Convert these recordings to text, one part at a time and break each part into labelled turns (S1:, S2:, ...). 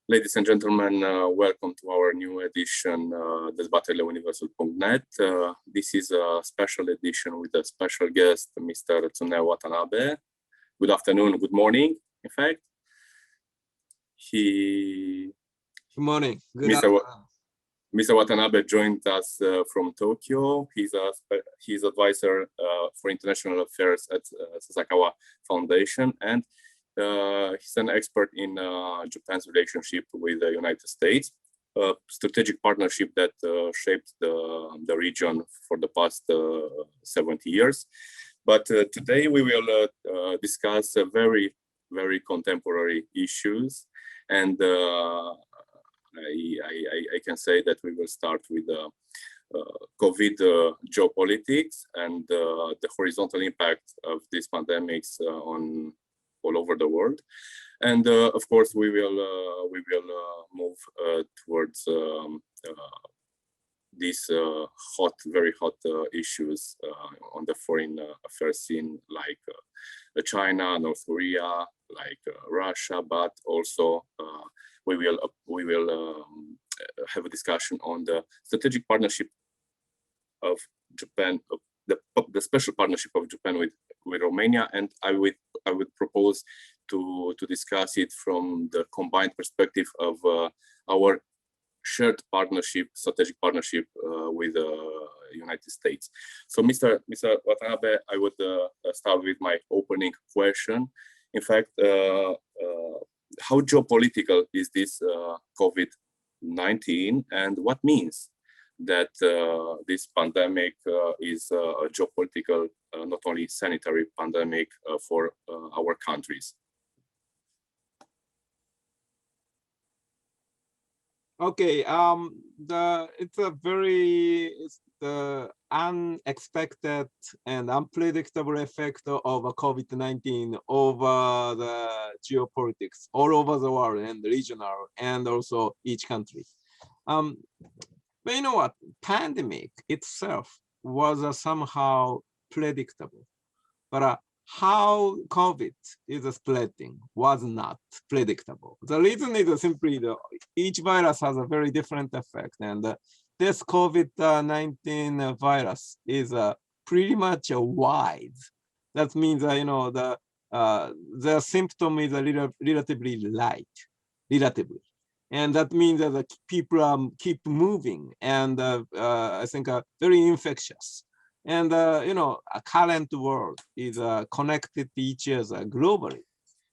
S1: Ladies and gentlemen, welcome to our new edition, desfășoară universul.net. This is a special edition with a special guest, Mr. Tsuneo Watanabe. Good afternoon, good morning, in fact.
S2: Good morning.
S1: Mr. Watanabe joined us from Tokyo. He's advisor for international affairs at Sasakawa Foundation, and he's an expert in Japan's relationship with the United States, a strategic partnership that shaped the region for the past 70 years. But today we will discuss very, very contemporary issues, and I can say that we will start with COVID geopolitics and the horizontal impact of these pandemics on all over the world, and of course we will move towards these very hot issues on the foreign affairs scene, like China, North Korea, like Russia, but also we will have a discussion on the strategic partnership of Japan, the special partnership of Japan with Romania, and I would propose to discuss it from the combined perspective of our shared partnership, strategic partnership with the United States. So, Mr. Watanabe, I would start with my opening question. In fact, how geopolitical is this COVID-19, and what means that this pandemic is a geopolitical, not only sanitary pandemic for our countries?
S2: Okay, it's the unexpected and unpredictable effect of COVID-19 over the geopolitics all over the world and regional and also each country. But you know what? Pandemic itself was somehow predictable, but how COVID is spreading was not predictable. The reason is simply each virus has a very different effect, and this COVID-19 virus is pretty much wide. That means the symptom is relatively light, relatively. And that means that the people keep moving, and I think very infectious. And a current world is connected to each other globally.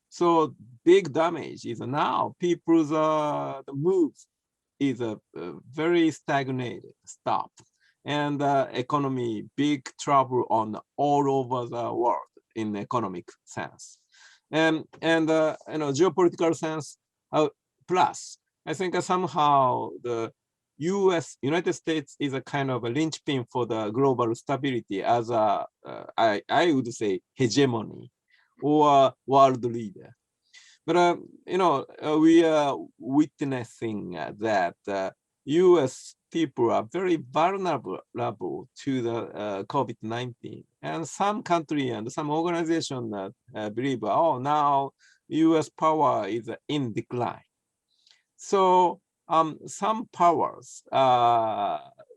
S2: So big damage is now people's the move is very stagnated, stopped, and economy big trouble on all over the world in economic sense, and geopolitical sense. Plus, I think somehow the United States is a kind of a linchpin for the global stability as I would say hegemony or world leader. But we are witnessing that U.S. people are very vulnerable to the COVID-19, and some country and some organization believe, now U.S. power is in decline. So some powers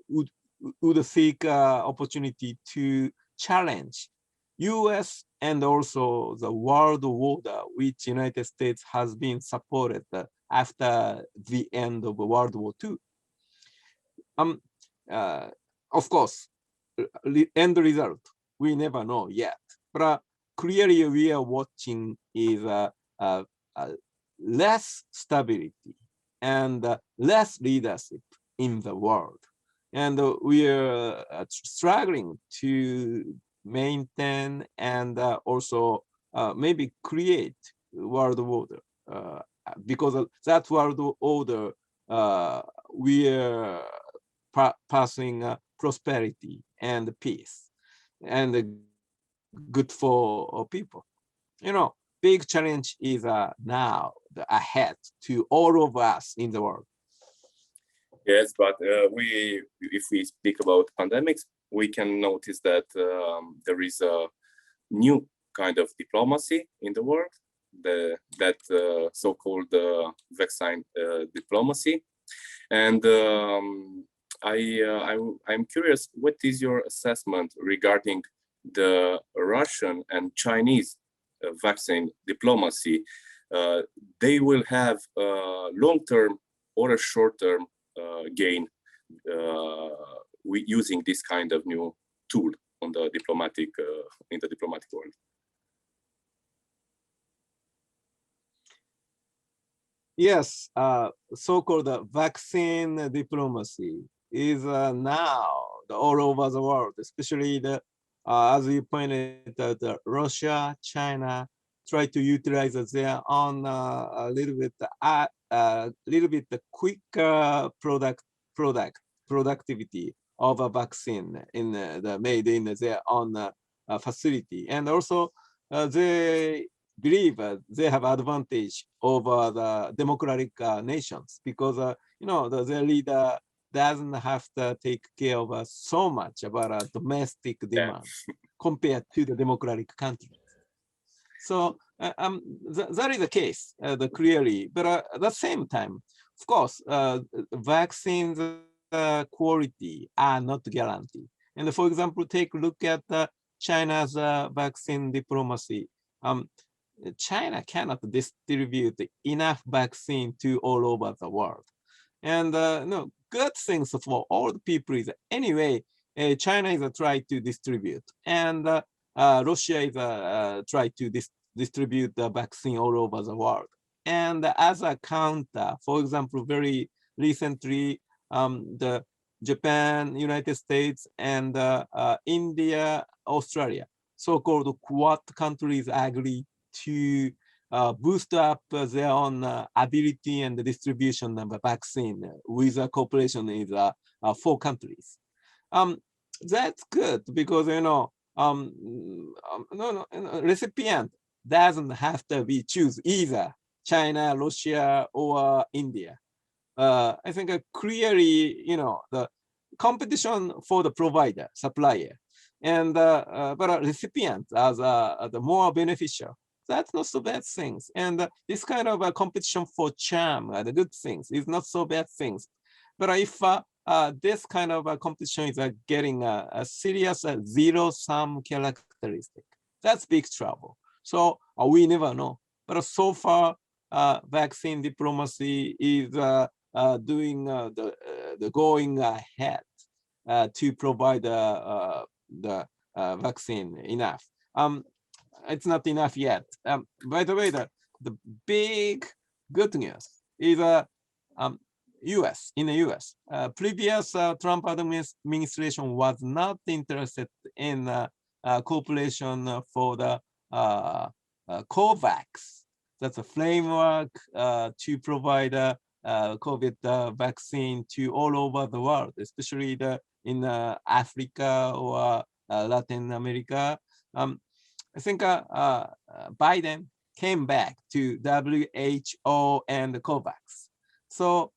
S2: would seek opportunity to challenge U.S. and also the world order, which United States has been supported after the end of World War II. Of course, end result we never know yet, but clearly we are watching is less stability and less leadership in the world, and we are struggling to maintain and also maybe create world order, because of that world order we are passing prosperity and peace and good for people. Big challenge is now ahead to all of us in the world.
S1: Yes, but if we speak about pandemics, we can notice that there is a new kind of diplomacy in the world, that so-called vaccine diplomacy. And I'm curious, what is your assessment regarding the Russian and Chinese vaccine diplomacy? They will have a long-term or a short-term gain using this kind of new tool on the diplomatic in the diplomatic world.
S2: Yes, so-called vaccine diplomacy is now all over the world, especially as you pointed out, Russia, China try to utilize their own a little bit quicker productivity of a vaccine made in their own facility, and also they believe they have advantage over the democratic nations because their leader doesn't have to take care of so much about domestic demand compared to the democratic countries. So that is the case clearly, but at the same time, of course, vaccines quality are not guaranteed. And for example, take a look at China's vaccine diplomacy. China cannot distribute enough vaccine to all over the world. And good things for all the people is anyway, China is trying to distribute, and Russia is trying to distribute the vaccine all over the world. And as a counter, for example, very recently, the Japan, United States, and India, Australia, so-called Quad countries agree to boost up their own ability and the distribution of a vaccine with a cooperation with 4 countries. That's good because recipient doesn't have to be choose either China, Russia, or India. I think clearly, the competition for the provider, supplier, and but recipient as the more beneficial. That's not so bad things. And this kind of a competition for charm, the good things, is not so bad things. But if this kind of a competition is getting a serious zero-sum characteristic, that's big trouble. So we never know. But so far, vaccine diplomacy is doing the going ahead to provide the vaccine enough. It's not enough yet. By the way, the big good news is in the US. Previous Trump administration was not interested in cooperation for the COVAX. That's a framework to provide COVID vaccine to all over the world, especially in Africa or Latin America. I think Biden came back to WHO and COVAX. So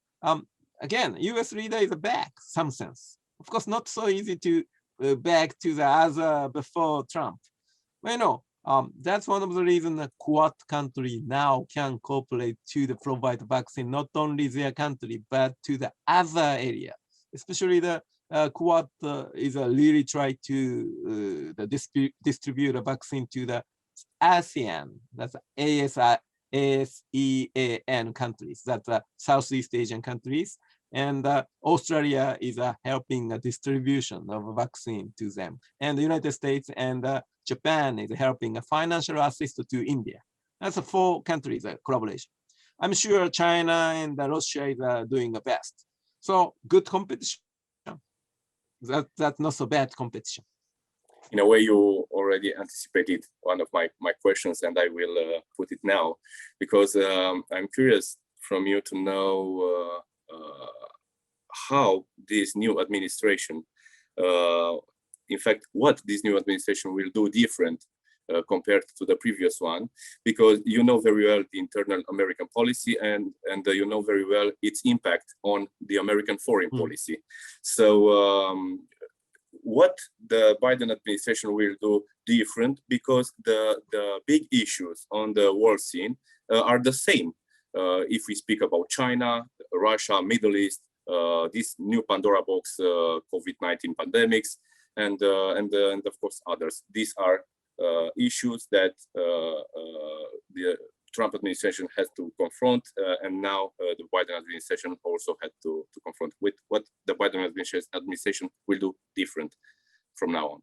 S2: again, US leader is back, some sense. Of course, not so easy to back to the other before Trump. But that's one of the reasons that Quad country now can cooperate to provide vaccine, not only their country, but to the other area, especially the Quad is really try to distribute a vaccine to the ASEAN, that's ASEAN countries, that's Southeast Asian countries, and Australia is helping a distribution of a vaccine to them, and the United States and Japan is helping a financial assistance to India. That's 4 countries collaboration. I'm sure China and Russia is doing the best. So good competition. That's not so bad competition.
S1: In a way, you already anticipated one of my questions, and I will put it now, because I'm curious from you to know how this new administration, in fact, what this new administration will do different compared to the previous one, because you know very well the internal American policy and you know very well its impact on the American foreign policy. So what the Biden administration will do different, because the big issues on the world scene are the same. If we speak about China, Russia, Middle East, this new Pandora box, COVID-19 pandemics, and of course others. These are issues that the Trump administration has to confront, and now the Biden administration also had to confront with what the Biden administration will do different from now on.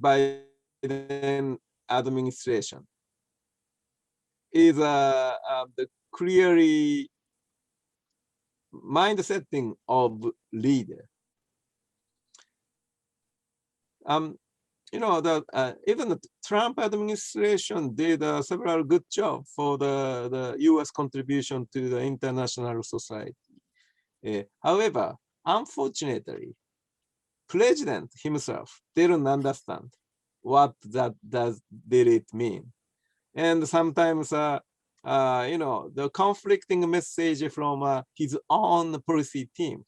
S2: Biden administration is the clearly mind setting of leader. You know that even the Trump administration did several good job for the U.S. contribution to the international society. However, unfortunately, President himself didn't understand what did it mean, and sometimes you know, the conflicting message from his own policy team.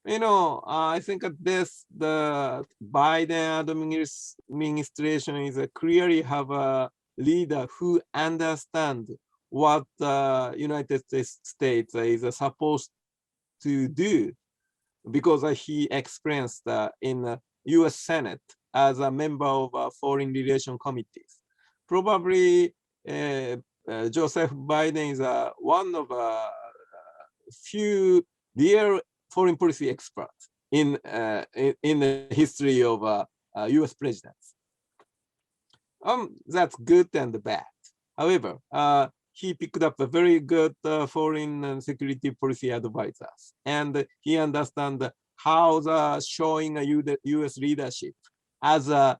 S2: You know, I think the Biden administration is clearly have a leader who understands what the United States is supposed to do, because he experienced in the U.S. Senate as a member of foreign relations committees. Probably Joseph Biden is one of few real foreign policy experts in the history of U.S. presidents. That's good and bad. However, he picked up a very good foreign and security policy advisors, and he understands how showing a U.S. leadership as a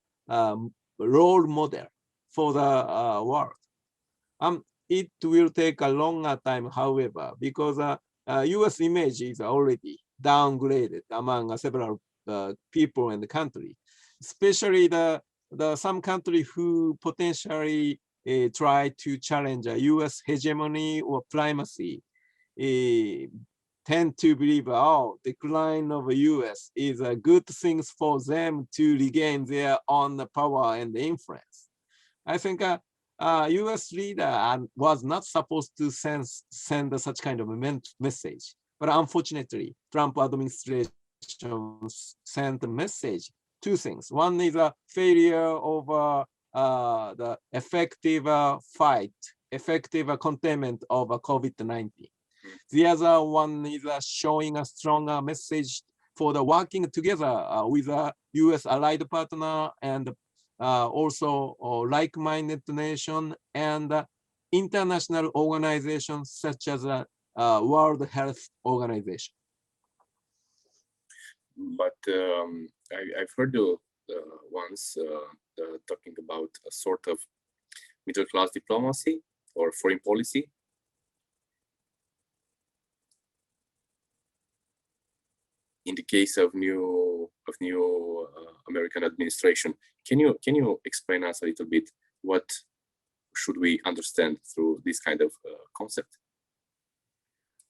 S2: role model for the world. It will take a longer time, however, because U.S. image is already downgraded among several people in the country, especially some country who potentially try to challenge a U.S. hegemony or primacy tend to believe, oh, decline of the U.S. is a good thing for them to regain their own power and influence. I think U.S. leader was not supposed to send such kind of a message, but unfortunately, Trump administration sent a message. Two things. One is a failure of the effective fight, effective containment of COVID-19. The other one is showing a stronger message for the working together with a U.S. allied partner and also like-minded nation and international organizations such as World Health Organization.
S1: But I've heard you once talking about a sort of middle-class diplomacy or foreign policy. In the case of new American administration, can you explain us a little bit what should we understand through this kind of concept?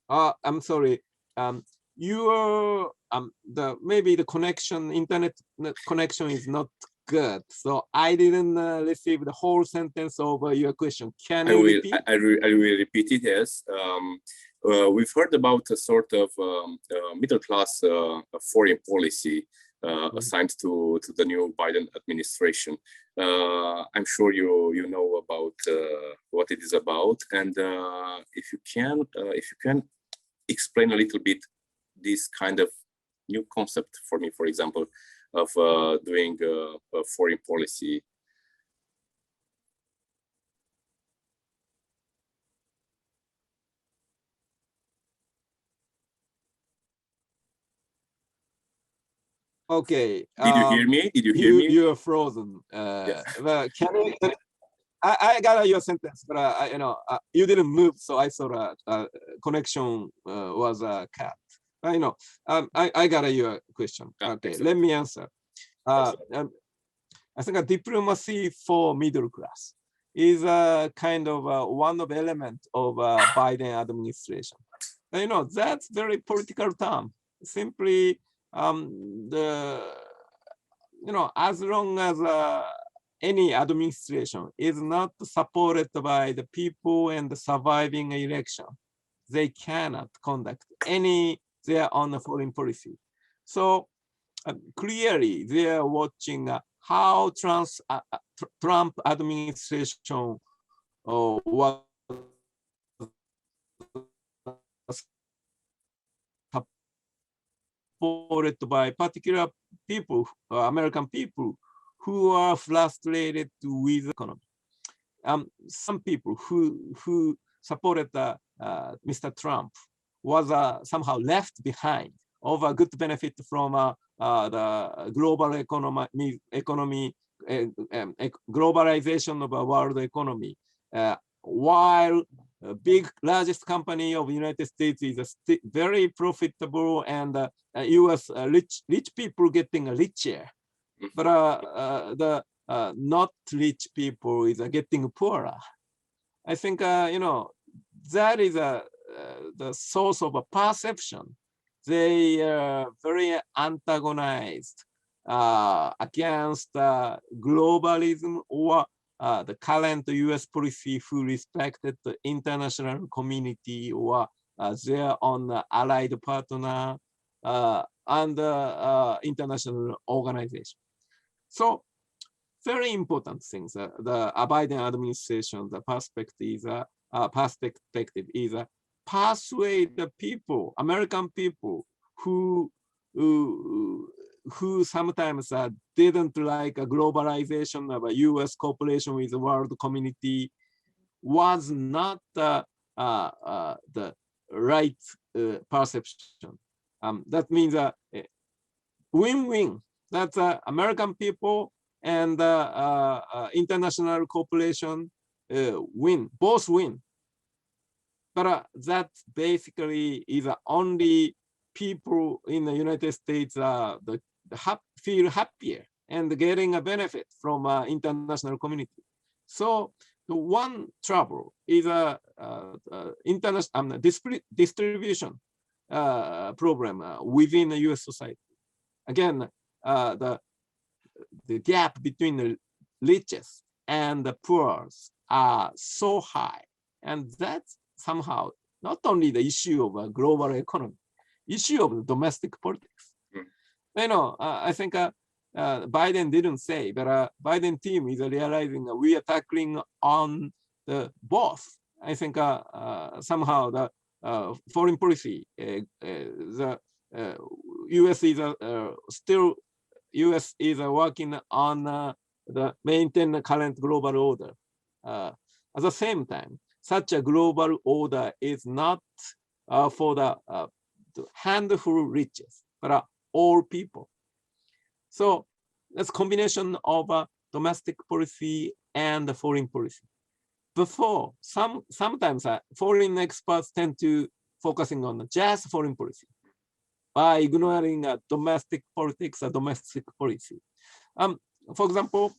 S2: I'm sorry. Your maybe the internet connection is not good, so I didn't receive the whole sentence of your question. Can you repeat?
S1: I will repeat it. Yes. We've heard about a sort of middle-class foreign policy assigned to the new Biden administration. I'm sure you know about what it is about, and if you can explain a little bit this kind of new concept for me, for example, of doing a foreign policy.
S2: Okay.
S1: Did you hear me? Did you hear me?
S2: You are frozen. Yes. Can you? I got your sentence, but you didn't move, so I thought connection was cut. I know. I got your question. Okay, let me answer. I think a diplomacy for middle class. is a kind of one of element of Biden administration. That's very political term. Simply as long as any administration is not supported by the people and the surviving election, they cannot conduct any their own foreign policy. So clearly they are watching how Trump administration was supported by particular people, American people, who are frustrated with the economy. Some people who supported Mr. Trump was somehow left behind of a good benefit from the global economy, globalization of a world economy, while big largest company of the United States is very profitable, and U.S. Rich people getting richer, but the not rich people is getting poorer. I think that is the source of a perception. They are very antagonized against globalism or the current U.S. policy who respected the international community or their own allied partner and international organization. So very important things. The Biden administration, the perspective is persuade the people, American people, who sometimes didn't like a globalization of a U.S. cooperation with the world community, was not the right perception. That means win-win. That's American people and international cooperation win, both win. But that basically is only people in the United States feel happier and getting a benefit from international community. So the one trouble is international distribution problem within the U.S. society. Again, the gap between the richest and the poor are so high, and that's somehow not only the issue of a global economy, issue of domestic politics. I think Biden didn't say, but Biden team is realizing we are tackling on the both. I think somehow the foreign policy, the U.S. is still U.S. is working on the maintain the current global order. At the same time, such a global order is not for the handful riches, but all people. So that's combination of domestic policy and foreign policy. Before, sometimes foreign experts tend to focusing on just foreign policy by ignoring domestic politics or domestic policy. For example,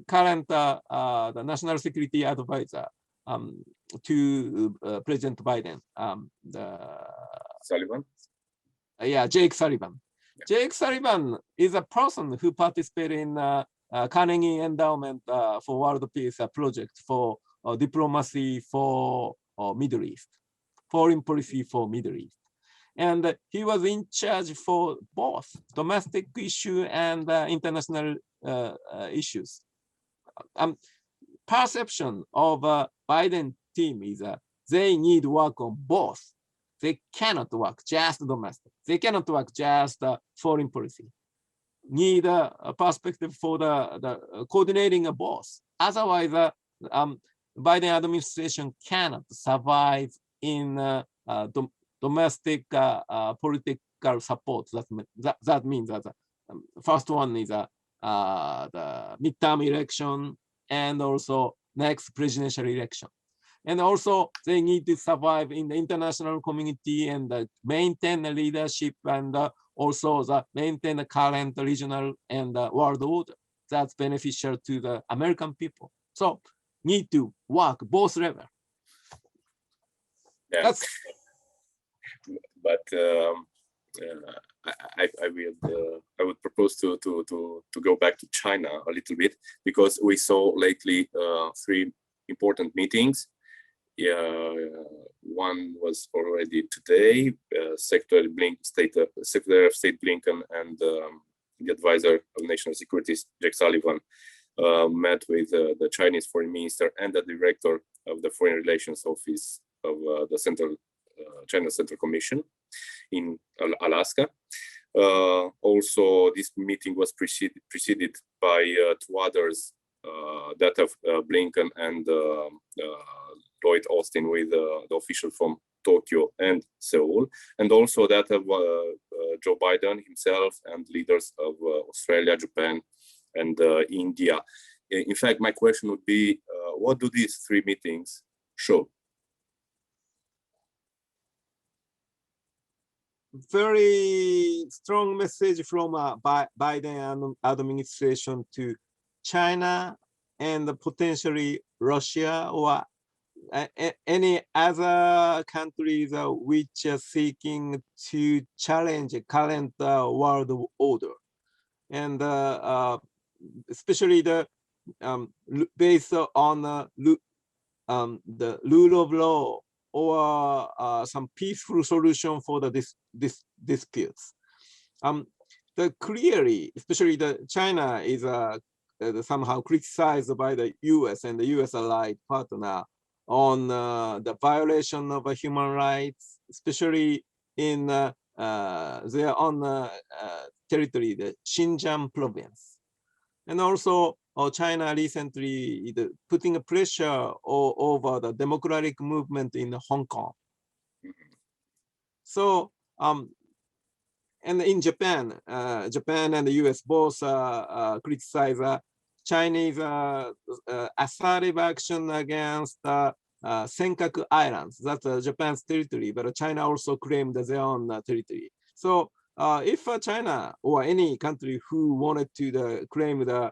S2: current the National Security Advisor to President Biden,
S1: Sullivan?
S2: Jake Sullivan.
S1: Yeah.
S2: Jake Sullivan is a person who participated in Carnegie Endowment for World Peace project for diplomacy for Middle East, foreign policy for Middle East. And he was in charge for both domestic issue and international issues. Perception of Biden team is they need work on both. They cannot work just domestic. They cannot work just foreign policy. Need a perspective for the coordinating both. Otherwise, Biden administration cannot survive in domestic political support. That means that first one is the midterm election and also next presidential election. And also they need to survive in the international community and maintain the leadership and also maintain the current regional and world order. That's beneficial to the American people. So need to work both levels.
S1: Yeah.
S2: That's
S1: but I would propose to go back to China a little bit, because we saw lately 3 important meetings. One was already today. Secretary of State Blinken and the advisor of national security, Jake Sullivan, met with the Chinese foreign minister and the director of the foreign relations office of the China Central Commission in Alaska. Also, this meeting was preceded by 2 others, that of Blinken and Lloyd Austin with the official from Tokyo and Seoul, and also that of Joe Biden himself and leaders of Australia, Japan, and India. In fact, my question would be, what do these 3 meetings show?
S2: very strong message from Biden administration to China and potentially Russia or any other countries which are seeking to challenge current world order, and especially the based on the rule of law or some peaceful solution for the disputes. Clearly, especially the China is somehow criticized by the U.S. and the U.S. allied partner on the violation of human rights, especially in their own territory, the Xinjiang province. And also China recently putting a pressure over the democratic movement in Hong Kong. So, and in Japan, Japan and the US both criticize Chinese assertive action against Senkaku Islands. That's Japan's territory, but China also claimed their own territory. So if China or any country who wanted to claim the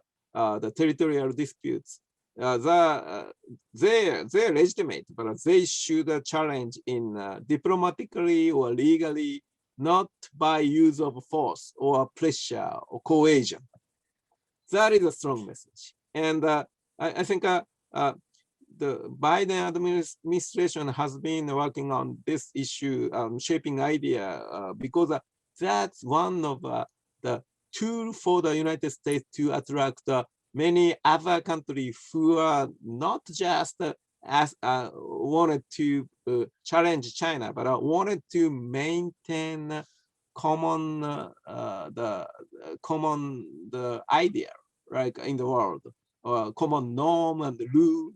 S2: territorial disputes, they're legitimate, but they should challenge in diplomatically or legally, not by use of force or pressure or coercion. That is a strong message. And I think the Biden administration has been working on this issue, shaping idea, because that's one of the tools for the United States to attract many other countries who are not just wanted to challenge China, but wanted to maintain common the idea, right, in the world, common norm and rule,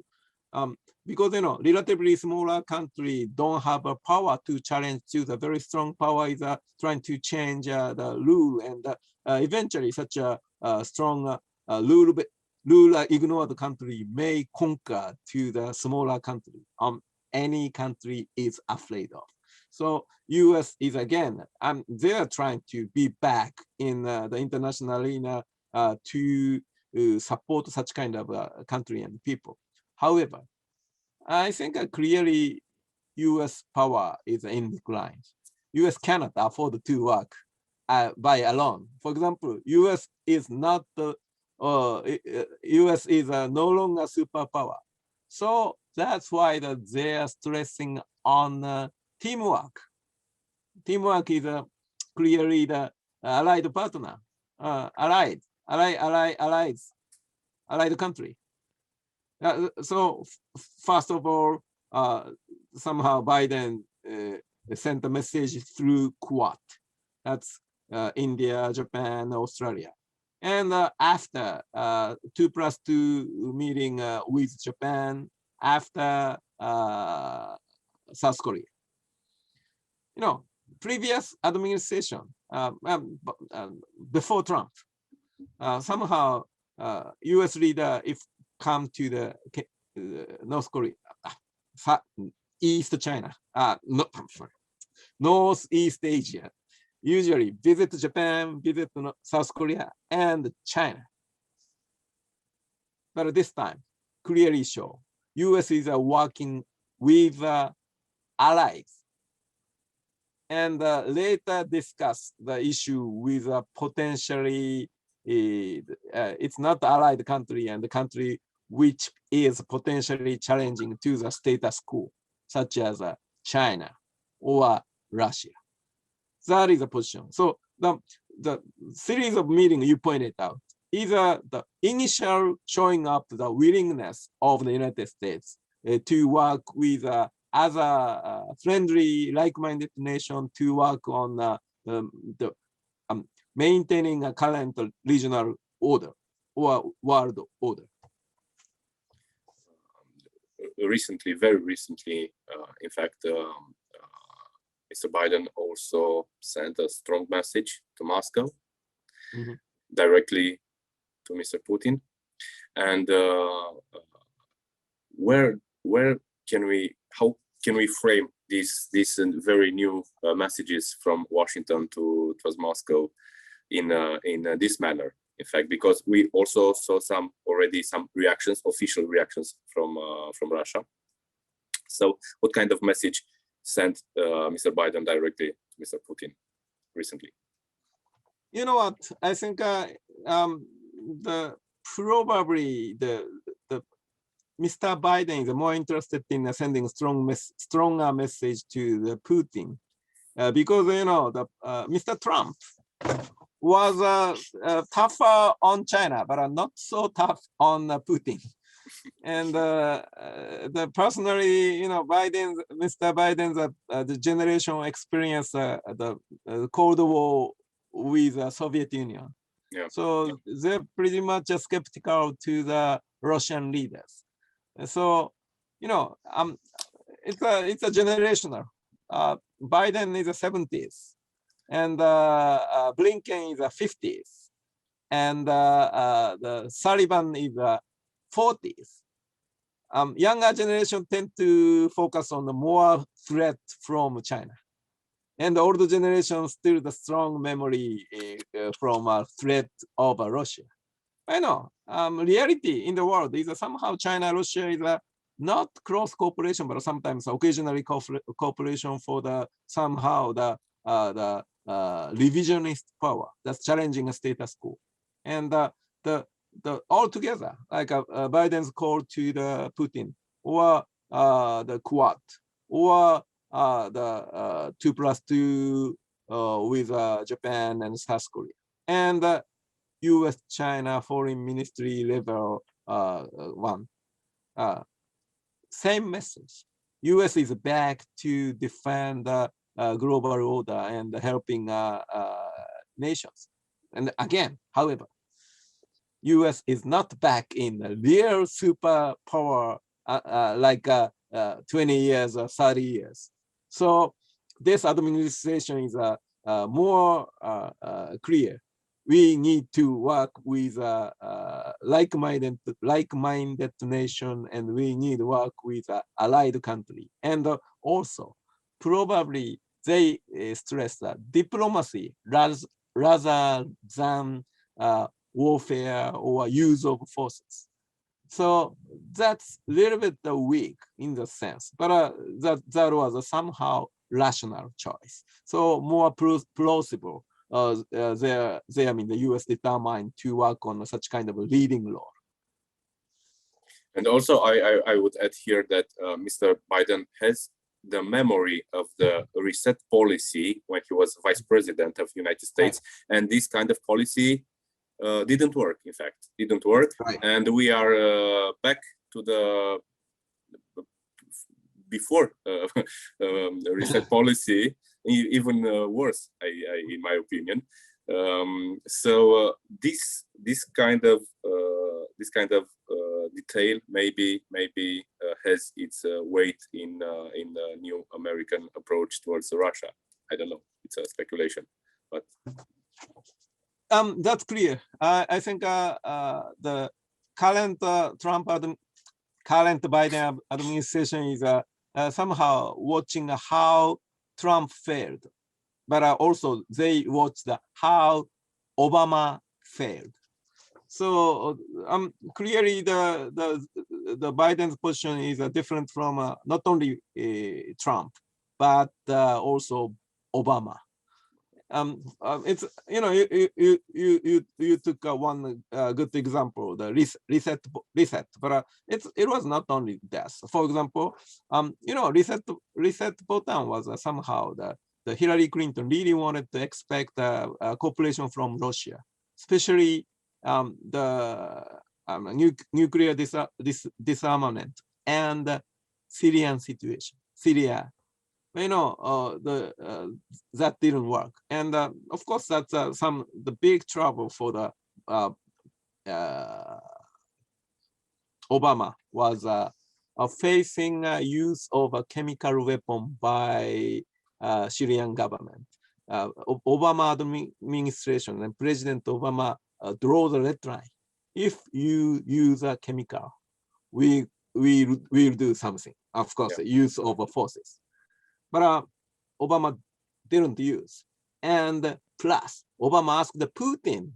S2: because relatively smaller country don't have a power to challenge to the very strong power is trying to change the rule, and eventually such a strong rule ignored country may conquer to the smaller country. Any country is afraid of. So US is again, they're trying to be back in the international arena to support such kind of country and people. However, I think clearly US power is in decline. US cannot afford to work by alone. For example, US is not US is no longer superpower. So that's why they are stressing on teamwork. Teamwork is clearly the allied partner, allied country. So first of all, somehow Biden sent a message through Quad. That's India, Japan, Australia. And after 2+2 meeting with Japan, after South Korea. Previous administration, before Trump, somehow US leader, if come to the North Korea, East China, Northeast Asia, usually visit Japan, visit South Korea and China. But this time, clearly show U.S. is working with allies, and later discuss the issue with potentially, it's not allied country and the country which is potentially challenging to the status quo, such as China or Russia. That is a position. So the series of meetings you pointed out is the initial showing up the willingness of the United States to work with other friendly, like-minded nation to work on maintaining a current regional order or world order.
S1: Recently, very recently, in fact, Mr. Biden also sent a strong message to Moscow, directly to Mr. Putin. And how can we frame these very new messages from Washington towards Moscow in this manner? In fact, because we also saw some reactions, official reactions from Russia. So, what kind of message sent Mr. Biden directly to Mr. Putin recently?
S2: You know what? I think probably the Mr. Biden is more interested in sending stronger message to the Putin, because Mr. Trump was tougher on China, but not so tough on Putin. And personally, Mr. Biden's the generation experienced the Cold War with the Soviet Union.
S1: Yeah.
S2: So they're pretty much skeptical to the Russian leaders. So, it's a generational. Biden is the 70s, and Blinken is the 50s, and the Sullivan is the 40s. Younger generation tend to focus on the more threat from China, and the older generation still the strong memory from a threat of Russia. I know reality in the world is somehow China, Russia is not close cooperation, but sometimes occasionally cooperation for the somehow the revisionist power that's challenging a status quo, and the altogether like Biden's call to the Putin or the Quad or the 2+2 with Japan and South Korea, and U.S.-China foreign ministry level one. Same message. U.S. is back to defend the global order and helping nations. And again, however, U.S. is not back in a real superpower like 20 years or 30 years. So this administration is more clear. We need to work with like-minded nation, and we need to work with allied country. And also, probably they stress that diplomacy rather than warfare or use of forces. So that's a little bit weak in the sense, but that was somehow rational choice. So more plausible. The U.S. determined to work on such kind of a leading role.
S1: And also, I would add here that Mr. Biden has the memory of the reset policy when he was vice president of the United States, right. And this kind of policy didn't work. In fact, didn't work, right. And we are back to the before the reset policy. Even worse, in my opinion. So this kind of detail maybe has its weight in the new American approach towards Russia. I don't know. It's a speculation, but
S2: that's clear. I think the current current Biden administration is somehow watching how Trump failed, but also they watched how Obama failed. So clearly the Biden's position is different from not only Trump, but also Obama. It's you took one good example, the reset, but it was not only that. For example, reset button was somehow the Hillary Clinton really wanted to expect cooperation from Russia, especially the nuclear disarmament and the Syrian situation, Syria. That didn't work, and of course that's the big trouble for the Obama was facing use of a chemical weapon by Syrian government. Obama administration and President Obama draw the red line. If you use a chemical, we will do something. Of course, use of forces. But Obama didn't use, and plus Obama asked Putin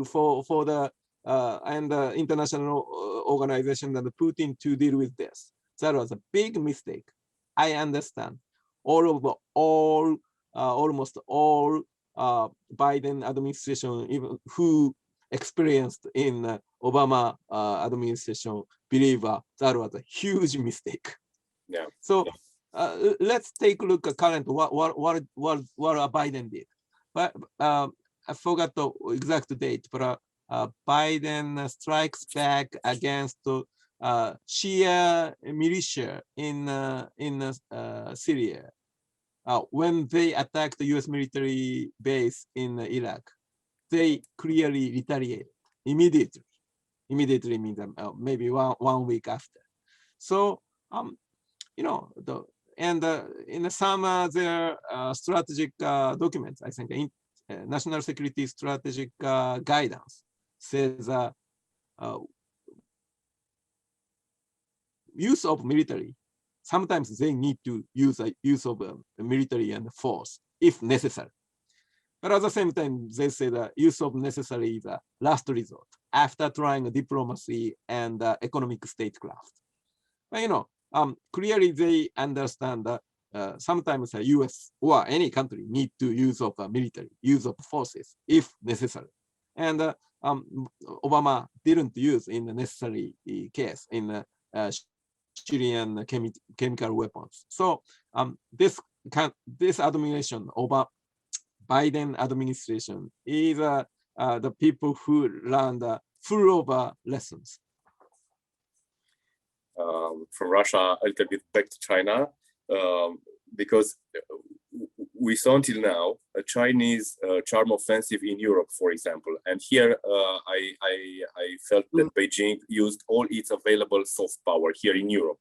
S2: for the and the international organization and Putin to deal with this. That was a big mistake. I understand. Almost all Biden administration, even who experienced in Obama administration, believe that was a huge mistake.
S1: Yeah.
S2: So. Let's take a look at current what Biden did. But I forgot the exact date, but Biden strikes back against Shia militia in Syria when they attacked the U.S. military base in Iraq. They clearly retaliated immediately. Immediately means maybe one week after. So in some their strategic documents, I think national security strategic guidance says use of military. Sometimes they need to use of military and force if necessary. But at the same time, they say that use of necessary is a last resort after trying diplomacy and economic statecraft. But clearly they understand that sometimes the U.S. or any country need to use of military, use of forces if necessary. And Obama didn't use in the necessary case in Syrian chemical weapons. So this administration, Biden administration, is the people who learned full of lessons.
S1: From Russia a little bit back to China, because we saw until now a Chinese charm offensive in Europe, for example. And here I felt that Beijing used all its available soft power here in Europe.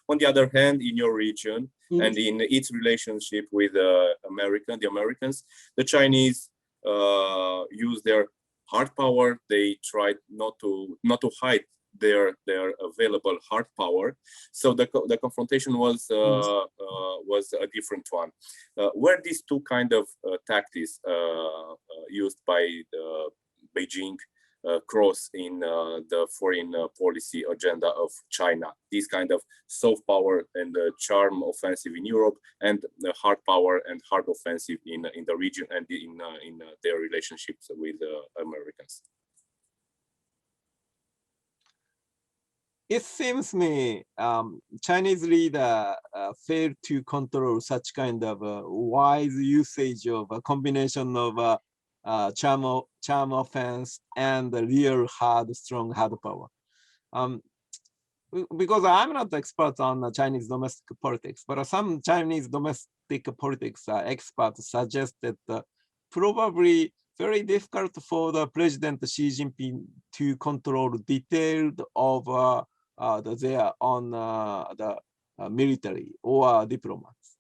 S1: On the other hand, in your region and in its relationship with the Americans, the Chinese use their hard power. They tried not to hide their available hard power, so the confrontation was a different one. Were these two kind of tactics used by Beijing cross in the foreign policy agenda of China? This kind of soft power and charm offensive in Europe, and the hard power and hard offensive in the region and in their relationships with Americans.
S2: It seems me Chinese leader failed to control such kind of wise usage of a combination of charm offense and real strong hard power. Because I'm not expert on Chinese domestic politics, but some Chinese domestic politics experts suggested probably very difficult for the President Xi Jinping to control detailed of their own the military or diplomats.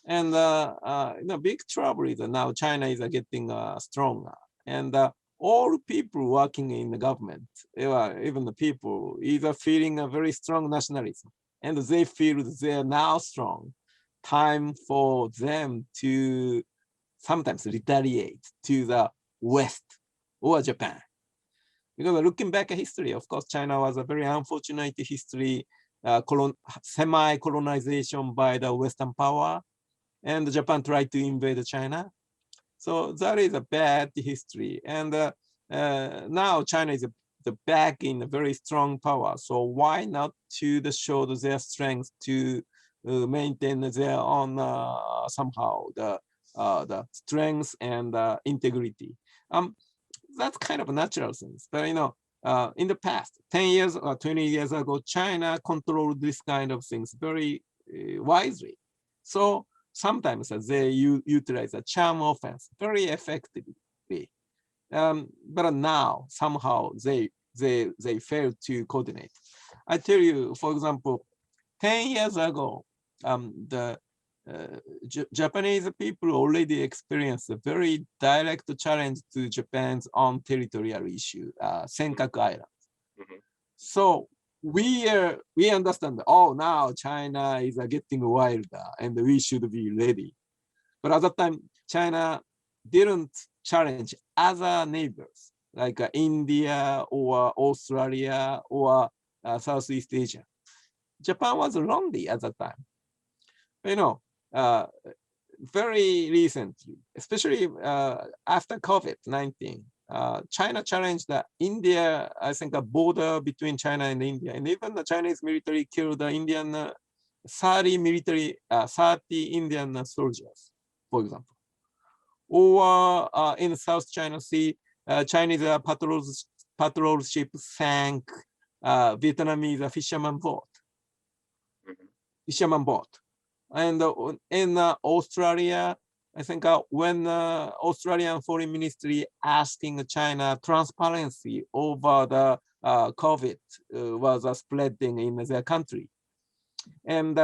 S2: And the big trouble is now China is getting stronger, and all people working in the government, even the people, is feeling a very strong nationalism, and they feel they are now strong. Time for them to sometimes retaliate to the West or Japan. because looking back at history, of course, China was a very unfortunate history, semi-colonization by the Western power, and Japan tried to invade China. So that is a bad history. And now China is back in a very strong power. So why not to show their strength to maintain their own somehow the strength and integrity. That's kind of a natural things. But in the past, 10 years or 20 years ago, China controlled this kind of things very wisely. So sometimes they utilize a charm offense very effectively. But now somehow they fail to coordinate. I tell you, for example, 10 years ago, the Japanese people already experienced a very direct challenge to Japan's own territorial issue, Senkaku Island.
S1: Mhm.
S2: So we understand, oh, now China is getting wilder and we should be ready. But at that time, China didn't challenge other neighbors like India or Australia or Southeast Asia. Japan was lonely at that time. Very recently, especially after COVID-19, China challenged India, I think, a border between China and India, and even the Chinese military killed the Indian 30 Indian soldiers, for example. Or in South China Sea, Chinese patrol ship sank Vietnamese fisherman boat. And in Australia, I think when Australian Foreign Ministry asking China transparency over the COVID was spreading in their country. And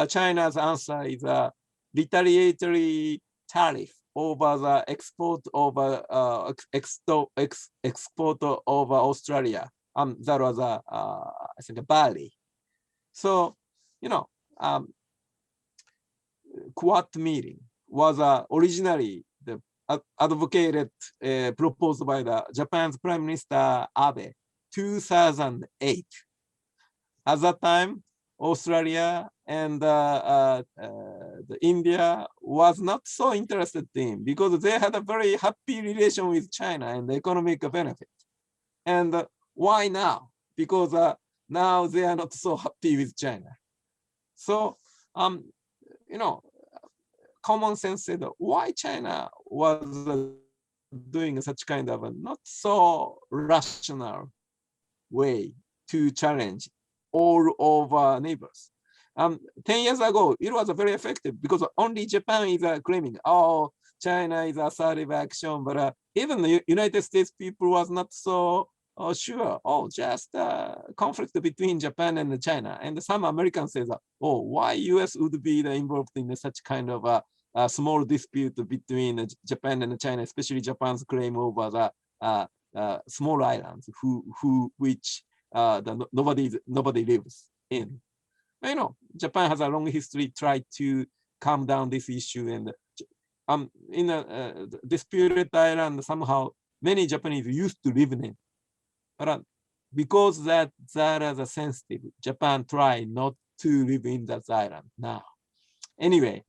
S2: China's answer is a retaliatory tariff over the export of Australia. That was I think barley. So Quad meeting was originally advocated, proposed by the Japan's Prime Minister Abe, 2008. At that time, Australia and India was not so interested in because they had a very happy relation with China and the economic benefit. And why now? Because now they are not so happy with China. So, common sense said why China was doing such kind of a not so rational way to challenge all over neighbors. 10 years ago, it was very effective because only Japan is claiming, oh, China is assertive action, but even the United States people was not so sure. Oh, just conflict between Japan and China. And some Americans say, oh, why US would be involved in such kind of a small dispute between Japan and China, especially Japan's claim over the small islands, which nobody lives in. Japan has a long history tried to calm down this issue, and in a disputed island, somehow many Japanese used to live in it, but because that is sensitive, Japan tried not to live in that island now. Anyway,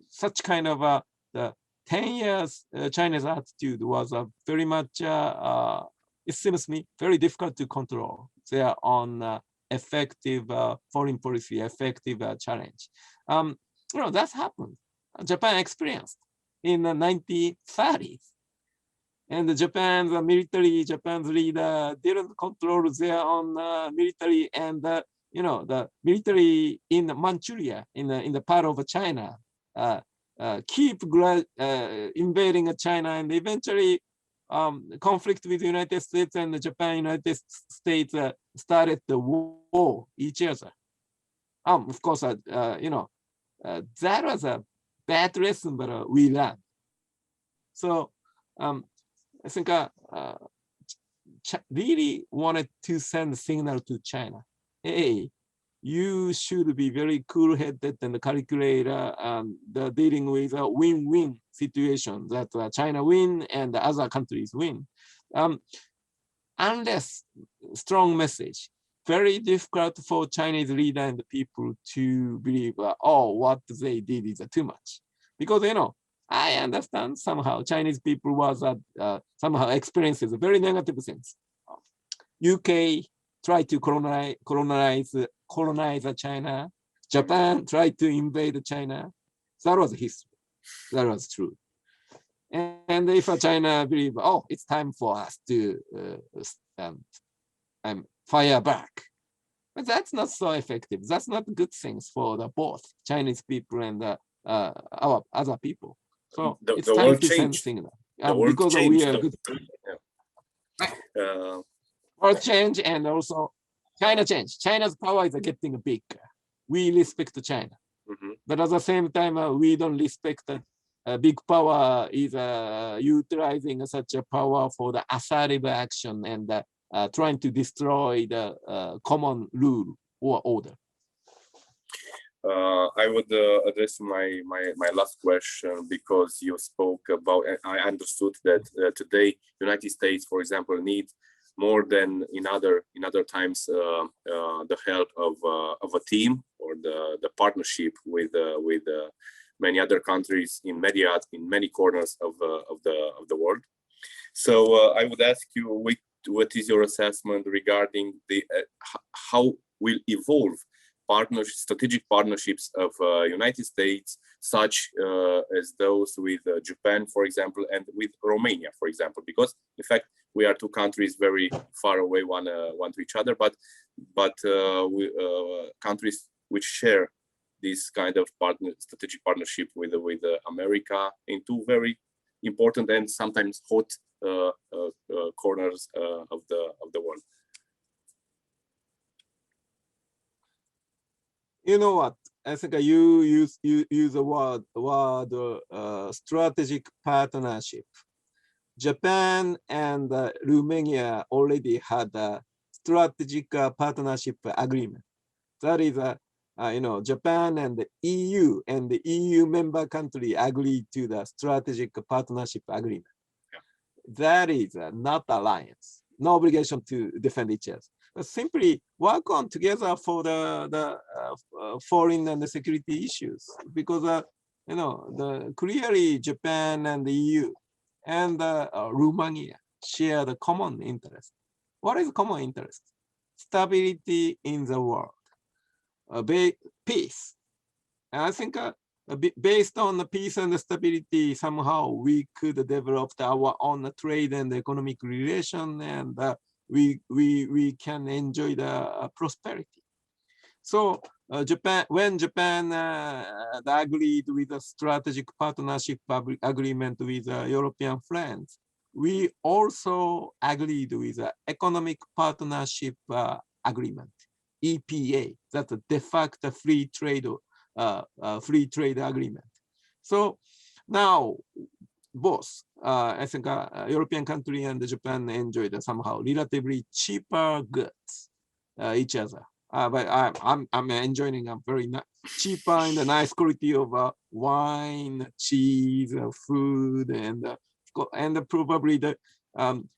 S2: such kind of the 10 years China's attitude was very much, it seems to me, very difficult to control. They are on effective foreign policy, effective challenge. That's happened. Japan experienced in the 1930s. And Japan's leader didn't control their own military, and the military in Manchuria, in the part of China, keep invading China, and eventually conflict with the United States and Japan, United States started the war each other. Of course, that was a bad lesson, but we learned. So I think really wanted to send a signal to China. Hey, you should be very cool-headed and calculate the dealing with a win-win situation that China win and the other countries win. Unless strong message, very difficult for Chinese leader and the people to believe, oh, what they did is too much. Because, I understand somehow Chinese people was somehow experiences very negative things. UK tried to colonize China. Japan tried to invade China. That was history. That was true. And if China believe, oh, it's time for us to fire back, but that's not so effective. That's not good things for the both Chinese people and our other people. So it's time to send signal. Because we are good. World change and also China change. China's power is getting bigger. We respect China, but at the same time, we don't respect big power is utilizing such a power for the assertive action and trying to destroy the common rule or order.
S1: I would address my last question, because you spoke about, and I understood that today United States, for example, need more than in other times the help of a team or the partnership with many other countries in many corners of the world. So I would ask you, what is your assessment regarding the how will evolve strategic partnerships of United States, such as those with Japan, for example, and with Romania, for example, because in fact we are two countries very far away one to each other, but countries which share this kind of strategic partnership with America in two very important and sometimes hot corners of the world.
S2: You know what? I think you use the word strategic partnership. Japan and Romania already had a strategic partnership agreement. That is, Japan and the EU member country agreed to the strategic partnership agreement. Yeah. That is not alliance, no obligation to defend each other. But simply work on together for the foreign and the security issues, because clearly Japan and the EU and Romania share the common interest. What is common interest? Stability in the world, peace. And I think based on the peace and the stability, somehow we could develop our own trade and economic relation, and we can enjoy the prosperity. So when Japan agreed with a strategic partnership agreement with European friends, we also agreed with an economic partnership agreement, EPA, that's a de facto free trade agreement. So now both, I think European country and Japan enjoyed somehow relatively cheaper goods each other. But I'm enjoying a very cheaper and a nice quality of wine, cheese, food, and probably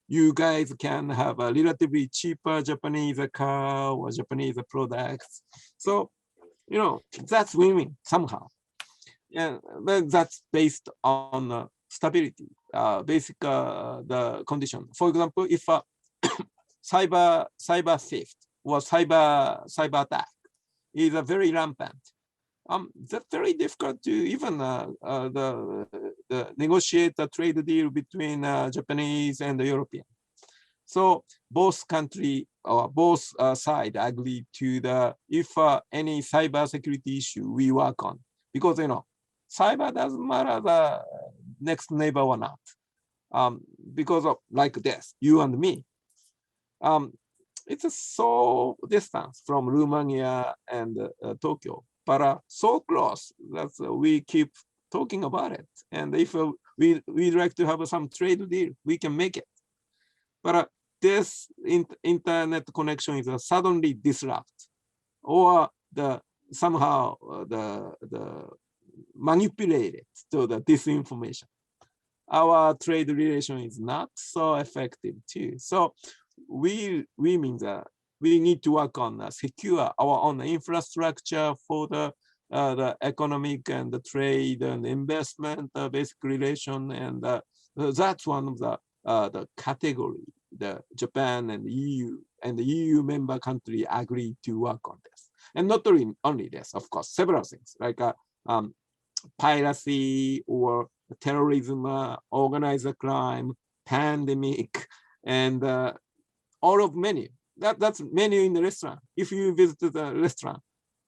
S2: you guys can have a relatively cheaper Japanese car or Japanese products. So that's win-win somehow. Yeah, but that's based on stability, basic the condition. For example, if cyber theft or cyber attack is very rampant, that's very difficult to even negotiate a trade deal between Japanese and the European. So both country or both side agree to if any cyber security issue we work on, because cyber doesn't matter the next neighbor or not, because of like this, you and me. It's so distant from Romania and Tokyo, but so close that we keep talking about it. And if we'd like to have some trade deal, we can make it. But this internet connection is suddenly disrupted. or the somehow the manipulated to the disinformation, our trade relation is not so effective too. So we mean that we need to work on secure our own infrastructure for the economic and the trade and investment basic relation, and that's one of the category the Japan and the EU member country agreed to work on this. And not only this, of course, several things like piracy or terrorism, organized crime, pandemic, and all of menu. That's menu in the restaurant. If you visit the restaurant,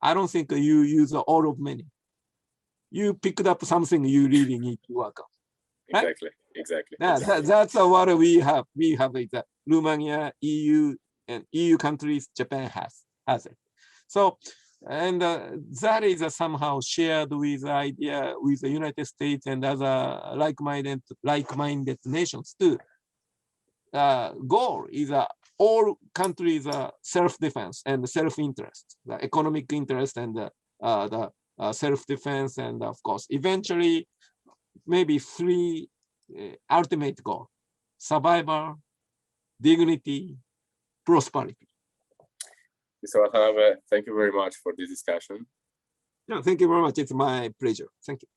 S2: I don't think you use all of menu. You picked up something you really need to work on. Right?
S1: Exactly.
S2: That's what we have. We have is that Romania, EU, and EU countries, Japan has it. So, and that is somehow shared with idea with the United States and other like-minded nations too. Goal is all countries self-defense and self-interest, the economic interest and the self-defense, and of course, eventually, maybe three ultimate goal: survival, dignity, prosperity.
S1: Mr. Watanabe, thank you very much for this discussion.
S2: No, thank you very much. It's my pleasure. Thank you.